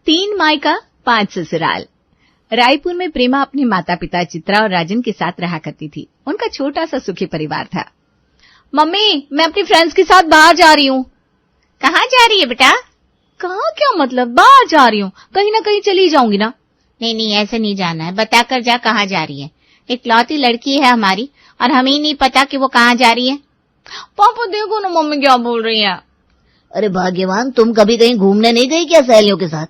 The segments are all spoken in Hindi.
3 मायका 5 ससुराल। रायपुर में प्रेमा अपने माता पिता चित्रा और राजन के साथ रहा करती थी। उनका छोटा सा सुखी परिवार था। मम्मी, मैं अपनी फ्रेंड्स के साथ बाहर जा रही हूँ। कहाँ जा रही है बेटा? कहाँ क्या मतलब, बाहर जा रही हूँ, कहीं ना कहीं चली जाऊंगी ना। नहीं, ऐसे नहीं जाना है, बताकर जा कहाँ जा रही है। इकलौती लड़की है हमारी और हमें ही नहीं पता कि वो कहाँ जा रही है। पापा देखो ना मम्मी क्या बोल रही है। अरे भाग्यवान, तुम कभी कहीं घूमने नहीं गई क्या सहेलियों के साथ?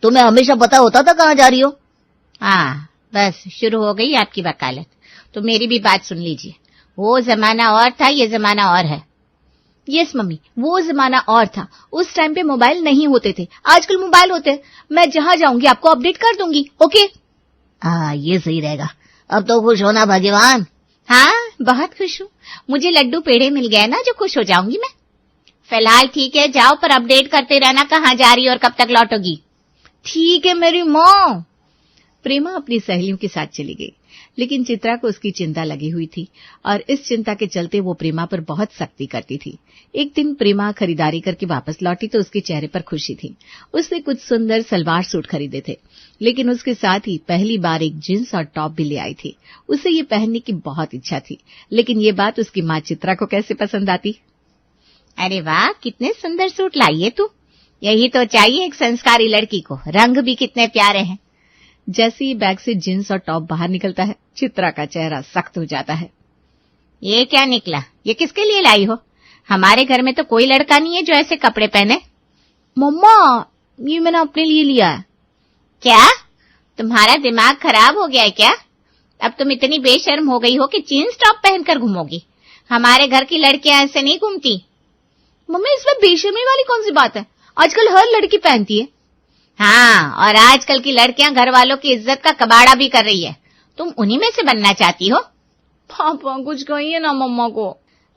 तुम्हें हमेशा पता होता था कहाँ जा रही हो। हाँ, बस शुरू हो गई आपकी वकालत। तो मेरी भी बात सुन लीजिए। वो जमाना और था, ये जमाना और है। यस मम्मी, वो जमाना और था। उस टाइम पे मोबाइल नहीं होते थे, आजकल मोबाइल होते हैं। मैं जहाँ जाऊंगी आपको अपडेट कर दूंगी। ओके? हाँ, ये सही रहेगा। अब तो खुश होना भाग्यवान। हाँ, बहुत खुश हूँ। मुझे लड्डू पेड़े मिल गए ना, जो खुश हो जाऊंगी मैं। फिलहाल ठीक है, जाओ, पर अपडेट करते रहना कहाँ जा रही और कब तक लौटोगी। ठीक है मेरी माँ। प्रेमा अपनी सहेलियों के साथ चली गई, लेकिन चित्रा को उसकी चिंता लगी हुई थी और इस चिंता के चलते वो प्रेमा पर बहुत सख्ती करती थी। एक दिन प्रेमा खरीदारी करके वापस लौटी तो उसके चेहरे पर खुशी थी। उसने कुछ सुंदर सलवार सूट खरीदे थे, लेकिन उसके साथ ही पहली बार एक जींस और टॉप भी ले आई थी। उसे ये पहनने की बहुत इच्छा थी, लेकिन ये बात उसकी माँ चित्रा को कैसे पसंद आती। अरे वाह, कितने सुंदर सूट लाई है तू। यही तो चाहिए एक संस्कारी लड़की को। रंग भी कितने प्यारे हैं। जैसे ही बैग से जींस और टॉप बाहर निकलता है, चित्रा का चेहरा सख्त हो जाता है। ये क्या निकला? ये किसके लिए लाई हो? हमारे घर में तो कोई लड़का नहीं है जो ऐसे कपड़े पहने। मम्मा, ये मैंने अपने लिए लिया है। क्या? तुम्हारा दिमाग खराब हो गया है क्या? अब तुम इतनी बेशर्म हो गई हो कि जींस टॉप पहनकर घूमोगी। हमारे घर की लड़कियां ऐसे नहीं घूमती। मम्मी, इसमें बेशर्मी वाली कौन सी बात है? आजकल हर लड़की पहनती है। हाँ, और आजकल की लड़कियां घर वालों की इज्जत का कबाड़ा भी कर रही है। तुम उन्हीं में से बनना चाहती हो? पापा कुछ कहिए ना मम्मा को।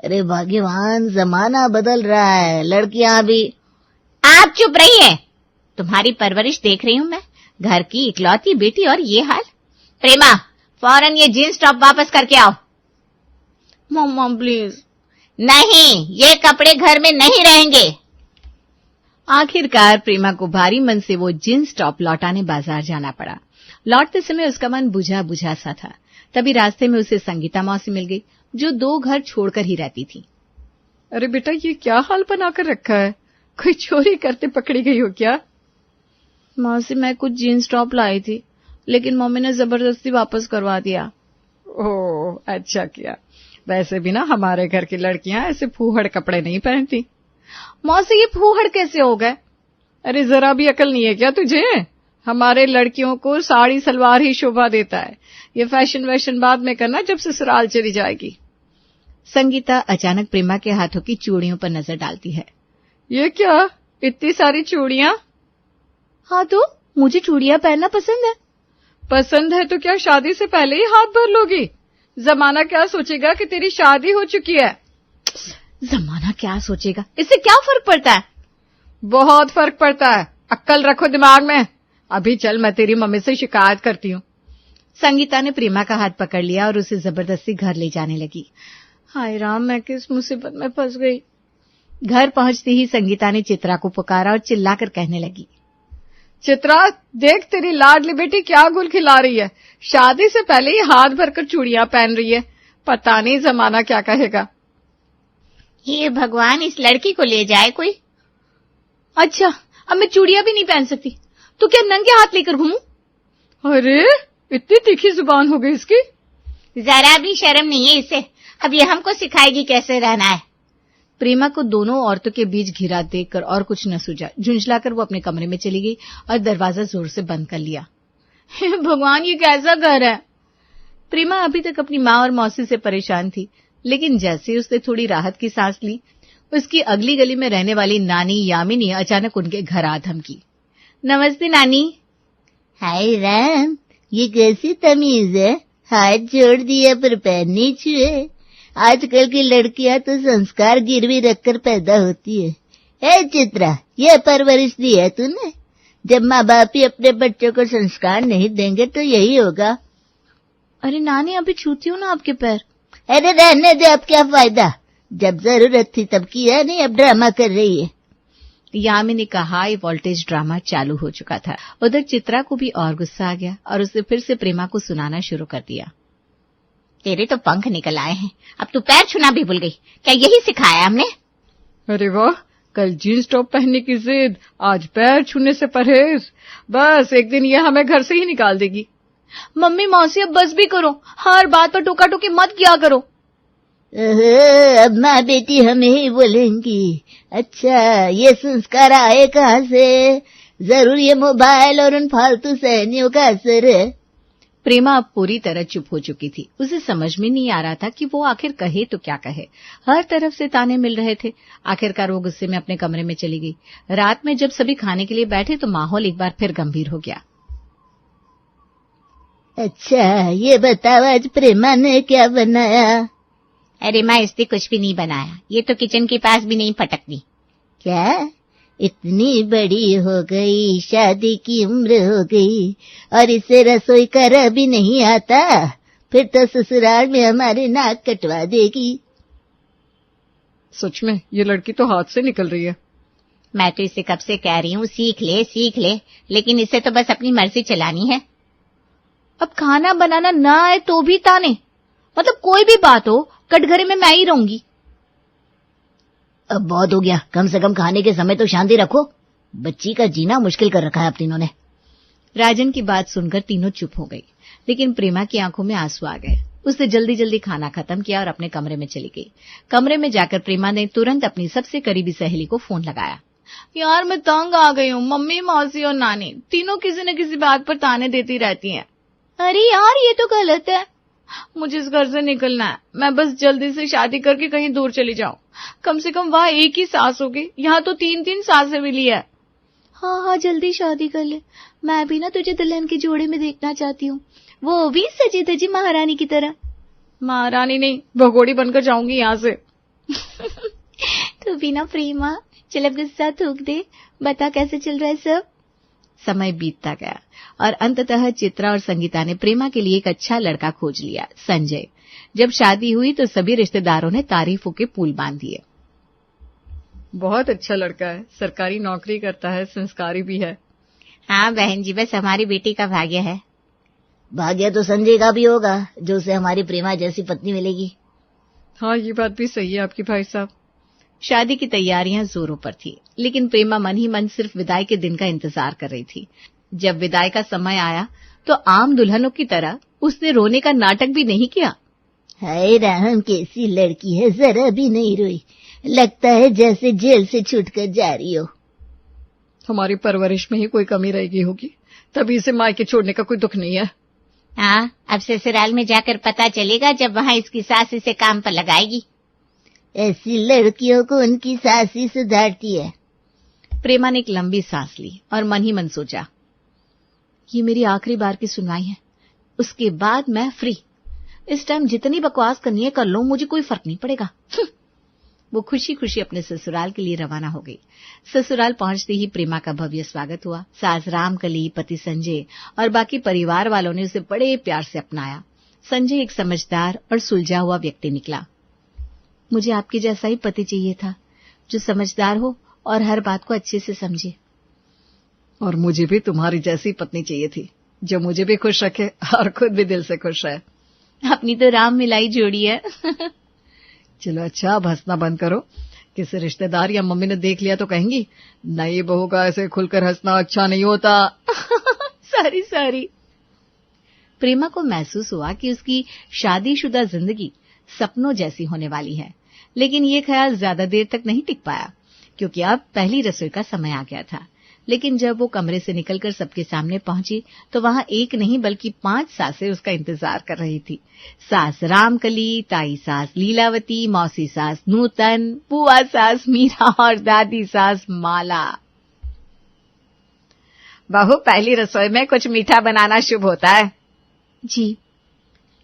अरे भाग्यवान, जमाना बदल रहा है, लड़कियां भी। आप चुप रहिए। तुम्हारी परवरिश देख रही हूं मैं, घर की इकलौती बेटी और ये हाल। प्रेमा, फौरन ये जींस टॉप वापस करके आओ। मम्मा प्लीज। नहीं, ये कपड़े घर में नहीं रहेंगे। आखिरकार प्रेमा को भारी मन से वो जींस टॉप लौटाने बाजार जाना पड़ा। लौटते समय उसका मन बुझा बुझा सा था। तभी रास्ते में उसे संगीता मौसी मिल गई, जो 2 घर छोड़कर ही रहती थी। अरे बेटा, ये क्या हाल बनाकर रखा है? कोई चोरी करते पकड़ी गई हो क्या? मौसी, मैं कुछ जींस टॉप लाई थी, लेकिन मम्मी ने जबरदस्ती वापस करवा दिया। ओह, अच्छा किया। वैसे भी ना हमारे घर की लड़कियां ऐसे फूहड़ कपड़े नहीं पहनती। मौसी, ये फूहड़ कैसे हो गए? अरे जरा भी अकल नहीं है क्या तुझे? हमारे लड़कियों को साड़ी सलवार ही शोभा देता है। ये फैशन बाद में करना, जब ससुराल चली जाएगी। संगीता अचानक प्रेमा के हाथों की चूड़ियों पर नजर डालती है। ये क्या, इतनी सारी चूड़ियां? हाँ तो मुझे चूड़ियां पहनना पसंद है। पसंद है तो क्या शादी से पहले ही हाथ भर लोगी? जमाना क्या सोचेगा कि तेरी शादी हो चुकी है? जमाना क्या सोचेगा, इससे क्या फर्क पड़ता है? बहुत फर्क पड़ता है। अक्ल रखो दिमाग में। अभी चल, मैं तेरी मम्मी से शिकायत करती हूँ। संगीता ने प्रेमा का हाथ पकड़ लिया और उसे जबरदस्ती घर ले जाने लगी। हाय राम, मैं किस मुसीबत में फंस गई। घर पहुंचते ही संगीता ने चित्रा को पुकारा और चिल्लाकर कहने लगी, चित्रा, देख तेरी लाडली बेटी क्या गुल खिला रही है। शादी से पहले ही हाथ भरकर चूड़ियां पहन रही है। पता नहीं जमाना क्या कहेगा। हे भगवान, इस लड़की को ले जाए कोई। अच्छा, अब मैं चूड़ियां भी नहीं पहन सकती, तो क्या नंगे हाथ लेकर घूमूं? अरे, इतनी तीखी जुबान हो गई इसकी। जरा भी शर्म नहीं है इसे। अब ये हमको सिखाएगी कैसे रहना है। प्रेमा को दोनों औरतों के बीच घिरा देखकर और कुछ न सूझा। झुंझलाकर वो अपने कमरे में चली गई और दरवाजा जोर से बंद कर लिया। भगवान, ये कैसा घर है? प्रेमा अभी तक अपनी माँ और मौसी से परेशान थी, लेकिन जैसे ही उसने थोड़ी राहत की सांस ली, उसकी अगली गली में रहने वाली नानी यामिनी अचानक उनके घर आ धमकी। नमस्ते नानी। हाय राम, ये कैसी तमीज है? हाथ जोड़ दिया पर पैर नहीं छुए। आजकल की लड़कियां तो संस्कार गिरवी रखकर पैदा होती है। ए चित्रा, ये परवरिश दी है तूने? जब माँ बाप ही अपने बच्चों को संस्कार नहीं देंगे तो यही होगा। अरे नानी, अभी छूती हूँ ना आपके पैर। अरे रहने दे, अब क्या फायदा? जब जरूरत थी तब किया नहीं, अब ड्रामा कर रही है। यामिनी का हाई वोल्टेज ड्रामा चालू हो चुका था। उधर चित्रा को भी और गुस्सा आ गया और उसने फिर से प्रेमा को सुनाना शुरू कर दिया। तेरे तो पंख निकल आए हैं, अब तू पैर छूना भी भूल गई। क्या यही सिखाया हमने? अरे वाह, कल जींस टॉप पहनने की जिद, आज पैर छूने से परहेज। बस एक दिन ये हमें घर से ही निकाल देगी। मम्मी मौसी अब बस भी करो, हर बात पर टोका टोकी मत किया करो। अब माँ बेटी हमें ही बोलेंगी। अच्छा, ये संस्कार आए कहाँ से? जरूर ये मोबाइल और उन फालतू सहनियों का असर है। प्रेमा अब पूरी तरह चुप हो चुकी थी। उसे समझ में नहीं आ रहा था कि वो आखिर कहे तो क्या कहे। हर तरफ से ताने मिल रहे थे। आखिरकार वो गुस्से में अपने कमरे में चली गई। रात में जब सभी खाने के लिए बैठे तो माहौल एक बार फिर गंभीर हो गया। अच्छा, ये बताओ आज प्रेमा ने क्या बनाया? अरे माँ, इसने कुछ भी नहीं बनाया। ये तो किचन के पास भी नहीं फटकती। क्या? इतनी बड़ी हो गई, शादी की उम्र हो गई और इसे रसोई कर भी नहीं आता? फिर तो ससुराल में हमारे नाक कटवा देगी। सच में ये लड़की तो हाथ से निकल रही है। मैं तो इसे कब से कह रही हूँ सीख ले, लेकिन इसे तो बस अपनी मर्जी चलानी है। अब खाना बनाना ना आए तो भी ताने, मतलब कोई भी बात हो कटघरे में मैं ही रहूंगी। अब बहुत हो गया, कम से कम खाने के समय तो शांति रखो। बच्ची का जीना मुश्किल कर रखा है अब तीनों ने। राजन की बात सुनकर तीनों चुप हो गई, लेकिन प्रेमा की आंखों में आंसू आ गए। उसने जल्दी जल्दी खाना खत्म किया और अपने कमरे में चली गई। कमरे में जाकर प्रेमा ने तुरंत अपनी सबसे करीबी सहेली को फोन लगाया। यार मैं तंग आ गई हूँ, मम्मी मौसी और नानी तीनों किसी न किसी बात पर ताने देती रहती हैं। अरे यार, ये तो गलत है। मुझे इस घर से निकलना है। मैं बस जल्दी से शादी करके कहीं दूर चली जाऊं। कम से कम वहां एक ही सास होगी, यहाँ तो 3-3 सासें मिली है। हाँ, जल्दी शादी कर ले। मैं भी ना तुझे दुल्हन के जोड़े में देखना चाहती हूँ, वो भी सजी धजी महारानी की तरह। महारानी नहीं, भगोड़ी बनकर जाऊंगी यहाँ से। तू भी ना प्रेमा, चल अब गुस्सा थूक दे। बता कैसे चल रहा है सब? समय बीतता गया और अंततः चित्रा और संगीता ने प्रेमा के लिए एक अच्छा लड़का खोज लिया, संजय। जब शादी हुई तो सभी रिश्तेदारों ने तारीफों के पुल बांध दिए। बहुत अच्छा लड़का है, सरकारी नौकरी करता है, संस्कारी भी है। हाँ बहन जी, बस हमारी बेटी का भाग्य है। भाग्य तो संजय का भी होगा, जो उसे हमारी प्रेमा जैसी पत्नी मिलेगी। हाँ, ये बात भी सही है आपकी भाई साहब। शादी की तैयारियां जोरों पर थी, लेकिन प्रेमा मन ही मन सिर्फ विदाई के दिन का इंतजार कर रही थी। जब विदाई का समय आया तो आम दुल्हनों की तरह उसने रोने का नाटक भी नहीं किया। हाय राम, कैसी लड़की है, जरा भी नहीं रोई। लगता है जैसे जेल से छूटकर जा रही हो। हमारी परवरिश में ही कोई कमी रह गई होगी, तभी इसे मायके छोड़ने का कोई दुख नहीं है। हाँ, अब ससुराल में जाकर पता चलेगा जब वहाँ इसकी सास इसे काम पर लगाएगी। ऐसी लड़कियों को उनकी सास ही सुधारती है। प्रेमा ने एक लंबी सांस ली और मन ही मन सोचा, ये मेरी आखिरी बार की सुनवाई है, उसके बाद मैं फ्री। इस टाइम जितनी बकवास करनी है कर लो, मुझे कोई फर्क नहीं पड़ेगा। वो खुशी खुशी अपने ससुराल के लिए रवाना हो गई। ससुराल पहुंचते ही प्रेमा का भव्य स्वागत हुआ। सास रामकली, पति संजय और बाकी परिवार वालों ने उसे बड़े प्यार से अपनाया। संजय एक समझदार और सुलझा हुआ व्यक्ति निकला। मुझे आपके जैसा ही पति चाहिए था, जो समझदार हो और हर बात को अच्छे से समझे। और मुझे भी तुम्हारी जैसी पत्नी चाहिए थी, जो मुझे भी खुश रखे और खुद भी दिल से खुश रहे। अपनी तो राम मिलाई जोड़ी है। चलो अच्छा, अब हंसना बंद करो। किसी रिश्तेदार या मम्मी ने देख लिया तो कहेंगी, नई बहू का ऐसे खुलकर हंसना अच्छा नहीं होता। सॉरी। प्रेमा को महसूस हुआ कि उसकी शादीशुदा जिंदगी सपनों जैसी होने वाली है, लेकिन ये ख्याल ज्यादा देर तक नहीं टिक पाया, क्योंकि अब पहली रसोई का समय आ गया था। लेकिन जब वो कमरे से निकलकर सबके सामने पहुंची तो वहां एक नहीं बल्कि 5 सासें उसका इंतजार कर रही थी। सास रामकली, ताई सास लीलावती, मौसी सास नूतन, बुआ सास मीरा और दादी सास माला। बहू, पहली रसोई में कुछ मीठा बनाना शुभ होता है। जी,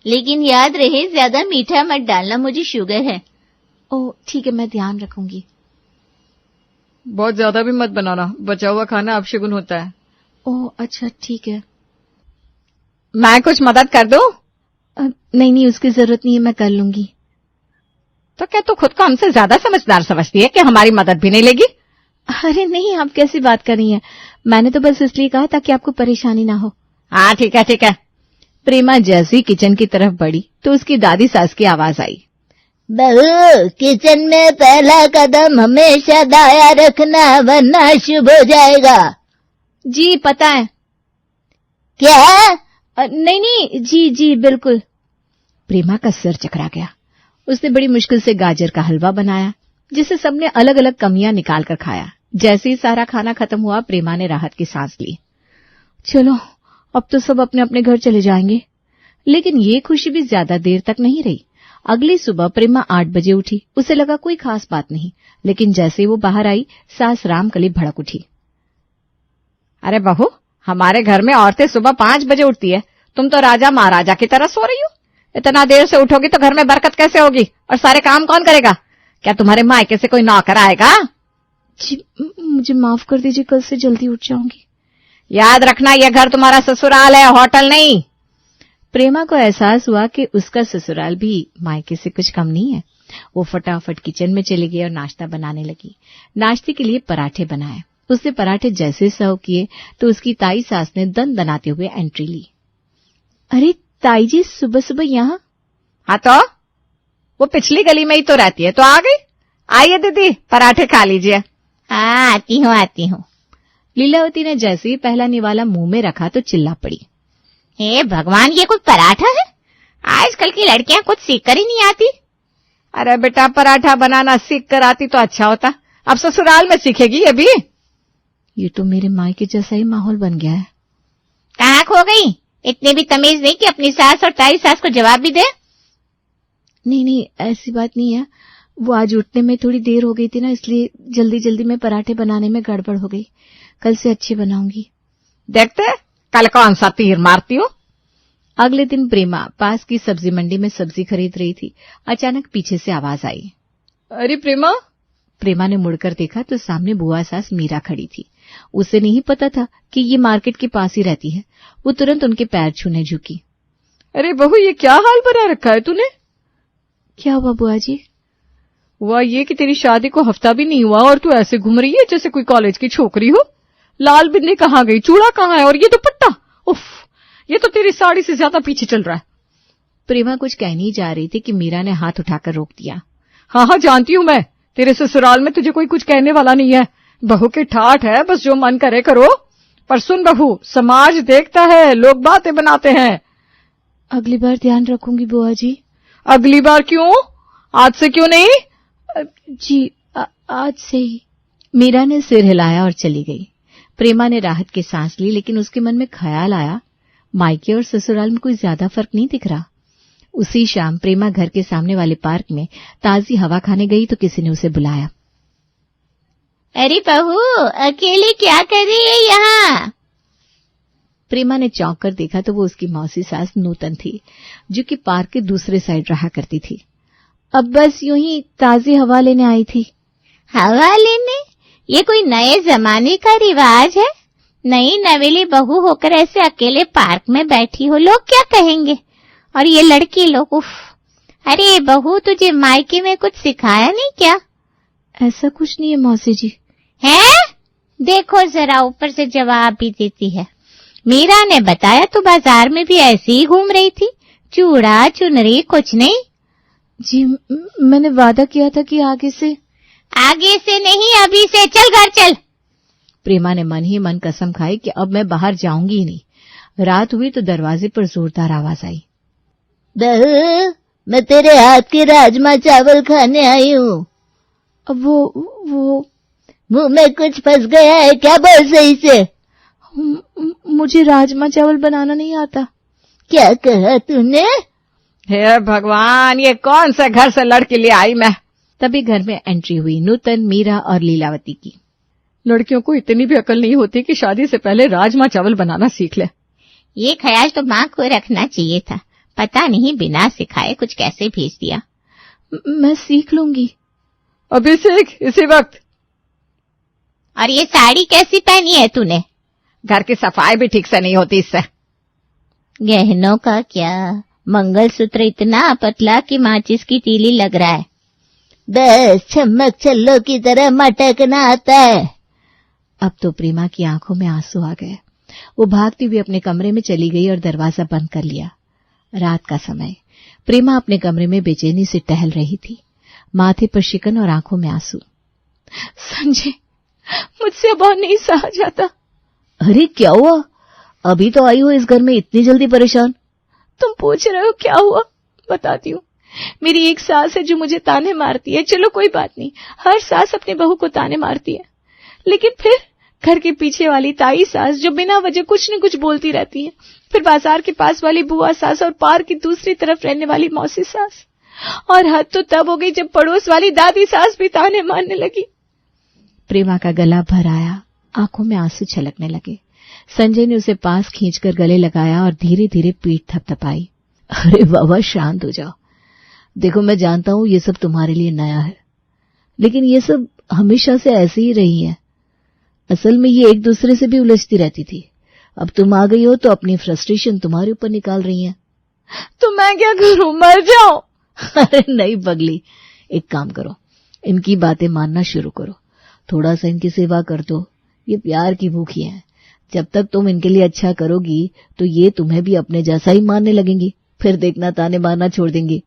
लेकिन याद रहे ज्यादा मीठा मत डालना, मुझे शुगर है। ओह ठीक है, मैं ध्यान रखूंगी। बहुत ज्यादा भी मत बनाना, बचा हुआ खाना अपशगुन होता है। ओह अच्छा ठीक है। मैं कुछ मदद कर दूं? नहीं, उसकी जरूरत नहीं है, मैं कर लूंगी। तो क्या तू खुद को हमसे ज्यादा समझदार समझती है कि हमारी मदद भी नहीं लेगी? अरे नहीं, आप कैसी बात कर रही हैं? मैंने तो बस इसलिए कहा ताकि आपको परेशानी ना हो। हाँ ठीक है ठीक है। प्रेमा जैसे ही किचन की तरफ बढ़ी तो उसकी दादी सास की आवाज आई, बहू, किचन में पहला कदम हमेशा दाया रखना, वरना शुभ हो जाएगा। जी पता है। क्या? नहीं नहीं, जी जी बिल्कुल। प्रेमा का सिर चकरा गया। उसने बड़ी मुश्किल से गाजर का हलवा बनाया, जिसे सबने अलग अलग कमियां निकाल कर खाया। जैसे ही सारा खाना खत्म हुआ, प्रेमा ने राहत की सांस ली। चलो, अब तो सब अपने अपने घर चले जाएंगे। लेकिन ये खुशी भी ज्यादा देर तक नहीं रही। अगली सुबह प्रेमा 8 बजे उठी। उसे लगा कोई खास बात नहीं, लेकिन जैसे ही वो बाहर आई, सास रामकली भड़क उठी। अरे बहू, हमारे घर में औरतें सुबह 5 बजे उठती है, तुम तो राजा महाराजा की तरह सो रही हो। इतना देर से उठोगी तो घर में बरकत कैसे होगी? और सारे काम कौन करेगा? क्या तुम्हारे मायके से कोई नौकर आएगा? जी मुझे माफ कर दीजिए, कल से जल्दी उठ जाऊंगी। याद रखना, यह घर तुम्हारा ससुराल है, होटल नहीं। प्रेमा को एहसास हुआ कि उसका ससुराल भी मायके से कुछ कम नहीं है। वो फटाफट किचन में चली गई और नाश्ता बनाने लगी। नाश्ते के लिए पराठे बनाए। उसने पराठे जैसे सर्व किए तो उसकी ताई सास ने दन दनाते हुए एंट्री ली। अरे ताई जी, सुबह सुबह यहाँ? हाँ तो वो पिछली गली में ही तो रहती है, तो आ गई। आइए दीदी, पराठे खा लीजिए। हाँ, आती हूँ। लीलावती ने जैसे ही पहला निवाला मुंह में रखा तो चिल्ला पड़ी, हे भगवान, ये कोई पराठा है? आजकल की लड़कियां कुछ सीख कर ही नहीं आती। अरे बेटा, पराठा बनाना सीख कर आती तो अच्छा होता, अब ससुराल में सीखेगी ये भी। ये तो मेरे मायके जैसा ही माहौल बन गया है। कहाँ खो गई? इतनी भी तमीज नहीं कि अपनी सास और ताई सास को जवाब भी दे। नहीं, ऐसी बात नहीं है। वो आज उठने में थोड़ी देर हो गई थी ना, इसलिए जल्दी जल्दी में पराठे बनाने में गड़बड़ हो गई। कल से अच्छे बनाऊंगी। देखते कल कौन सा तीर मारती हो। अगले दिन प्रेमा पास की सब्जी मंडी में सब्जी खरीद रही थी। अचानक पीछे से आवाज आई, अरे प्रेमा। प्रेमा ने मुड़कर देखा तो सामने बुआ सास मीरा खड़ी थी। उसे नहीं पता था कि ये मार्केट के पास ही रहती है। वो तुरंत उनके पैर छूने झुकी। अरे बहू, ये क्या हाल बना रखा है तूने? क्या हुआ बुआ जी? हुआ ये कि तेरी शादी को हफ्ता भी नहीं हुआ और तू ऐसे घूम रही है जैसे कोई कॉलेज की छोकरी हो। लाल बिंदी कहाँ गई, चूड़ा कहाँ है, और ये दुपट्टा, उफ, ये तो तेरी साड़ी से ज्यादा पीछे चल रहा है। प्रेमा कुछ कहनी जा रही थी कि मीरा ने हाथ उठाकर रोक दिया। हाँ, जानती हूँ मैं, तेरे ससुराल में तुझे कोई कुछ कहने वाला नहीं है। बहू की ठाठ है, बस जो मन करे करो। पर सुन बहू, समाज देखता है, लोग बातें बनाते हैं। अगली बार ध्यान रखूंगी बुआ जी। अगली बार क्यों? आज से क्यों नहीं? जी आज से ही। मीरा ने सिर हिलाया और चली गई। प्रेमा ने राहत की सांस ली, लेकिन उसके मन में ख्याल आया, मायके और ससुराल में कोई ज्यादा फर्क नहीं दिख रहा। उसी शाम प्रेमा घर के सामने वाले पार्क में ताजी हवा खाने गई तो किसी ने उसे बुलाया। अरे बहू, अकेली क्या कर रही है यहाँ? प्रेमा ने चौंक कर देखा तो वो उसकी मौसी सास नूतन थी, जो कि पार्क के दूसरे साइड रहा करती थी। अब बस यूं ही ताजी हवा लेने आई थी। हवा लेने? ये कोई नए जमाने का रिवाज है? नई नवेली बहू होकर ऐसे अकेले पार्क में बैठी हो, लोग क्या कहेंगे? और ये लड़की लोग, उफ। अरे बहू, तुझे मायके में कुछ सिखाया नहीं क्या? ऐसा कुछ नहीं है मौसी जी। है? देखो जरा, ऊपर से जवाब भी देती है। मीरा ने बताया तू बाजार में भी ऐसी ही घूम रही थी, चूड़ा चुनरी कुछ नहीं। जी मैंने वादा किया था कि आगे से नहीं, अभी से चल घर चल। प्रेमा ने मन ही मन कसम खाई कि अब मैं बाहर जाऊंगी ही नहीं। रात हुई तो दरवाजे पर जोरदार आवाज आई, बहू, मैं तेरे हाथ के राजमा चावल खाने आई हूँ। अब वो मुंह में कुछ फंस गया है क्या? बोल सही से। मुझे राजमा चावल बनाना नहीं आता। क्या कहा तूने? हे भगवान, ये कौन से घर से लड़की ले आई मैं। तभी घर में एंट्री हुई नूतन, मीरा और लीलावती की। लड़कियों को इतनी भी अकल नहीं होती कि शादी से पहले राजमा चावल बनाना सीख ले। ये ख्याल तो माँ को रखना चाहिए था। पता नहीं बिना सिखाए कुछ कैसे भेज दिया। मैं सीख लूंगी। अभी सीख, इसी वक्त। और ये साड़ी कैसी पहनी है तूने? घर की सफाई भी ठीक से नहीं होती इससे। गहनों का क्या? मंगलसूत्र इतना पतला कि माचिस की तीली लग रहा है। बस चम्मक छल्लों की तरह मटकना आता है। अब तो प्रेमा की आंखों में आंसू आ गए। वो भागती हुई अपने कमरे में चली गई और दरवाजा बंद कर लिया। रात का समय। प्रेमा अपने कमरे में बेचैनी से टहल रही थी, माथे पर शिकन और आंखों में आंसू। संजय, मुझसे अब और नहीं सहा जाता। अरे क्या हुआ? अभी तो आई हो इस घर में, इतनी जल्दी परेशान? तुम पूछ रहे हो क्या हुआ? बताती हूँ। मेरी एक सास है जो मुझे ताने मारती है। चलो कोई बात नहीं, हर सास अपनी बहू को ताने मारती है, लेकिन फिर घर के पीछे वाली ताई सास जो बिना वजह कुछ न कुछ बोलती रहती है, फिर बाजार के पास वाली बुआ सास और पार की दूसरी तरफ रहने वाली मौसी सास, और हद तो तब हो गई जब पड़ोस वाली दादी सास भी ताने मारने लगी। प्रेमा का गला भर आया, आंखों में आंसू छलकने लगे। संजय ने उसे पास खींचकर गले लगाया और धीरे धीरे पीठ थपथपाई। अरे बाबा, शांत हो जाओ। देखो, मैं जानता हूं ये सब तुम्हारे लिए नया है, लेकिन ये सब हमेशा से ऐसे ही रही है। असल में ये एक दूसरे से भी उलझती रहती थी। अब तुम आ गई हो तो अपनी फ्रस्ट्रेशन तुम्हारे ऊपर निकाल रही हैं। तो मैं क्या करूं, मर जाऊं? अरे नहीं पगली, एक काम करो, इनकी बातें मानना शुरू करो, थोड़ा सा इनकी सेवा कर दो। ये प्यार की भूखी हैं। जब तक तुम इनके लिए अच्छा करोगी तो ये तुम्हें भी अपने जैसा ही मानने लगेंगी, फिर देखना ताने मारना छोड़ देंगी।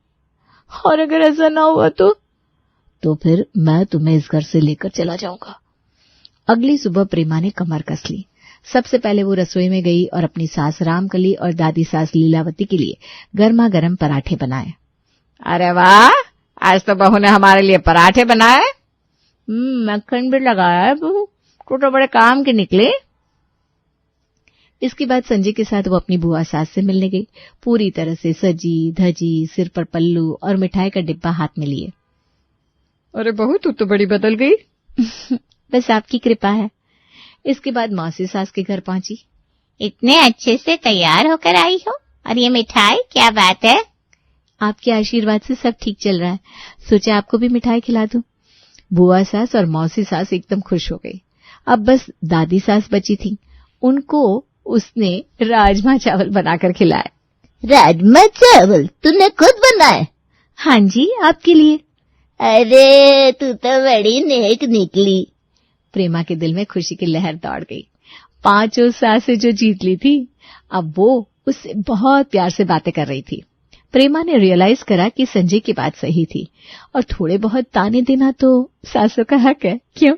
और अगर ऐसा ना हुआ तो फिर मैं तुम्हें इस घर से लेकर चला जाऊंगा। अगली सुबह प्रेमा ने कमर कस ली। सबसे पहले वो रसोई में गई और अपनी सास रामकली और दादी सास लीलावती के लिए गर्मा गर्म पराठे बनाए। अरे वाह, आज तो बहू ने हमारे लिए पराठे बनाए। मक्खन भी लगाया है बहू, तो बड़े काम के निकले। इसके बाद संजय के साथ वो अपनी बुआ सास से मिलने गई, पूरी तरह से सजी धजी, सिर पर पल्लू और मिठाई का डिब्बा हाथ में लिए। अरे बहू, तू तो बड़ी बदल गई। बस आपकी कृपा है। इसके बाद मौसी सास के घर पहुंची। इतने अच्छे से तैयार होकर आई हो, और ये मिठाई क्या बात है? आपके आशीर्वाद से सब ठीक चल रहा है, सोचा आपको भी मिठाई खिला दूं। बुआ सास और मौसी सास एकदम खुश हो गई। अब बस दादी सास बची थी, उनको उसने राजमा चावल बनाकर खिलाए। राजमा चावल तूने खुद बनाए? हाँ जी, आपके लिए। अरे तू तो बड़ी नेक निकली। प्रेमा के दिल में खुशी की लहर दौड़ गई। 5 सासें जो जीत ली थी, अब वो उससे बहुत प्यार से बातें कर रही थी। प्रेमा ने रियलाइज करा कि संजय की बात सही थी और थोड़े बहुत ताने देना तो सासों का हक है, क्यों?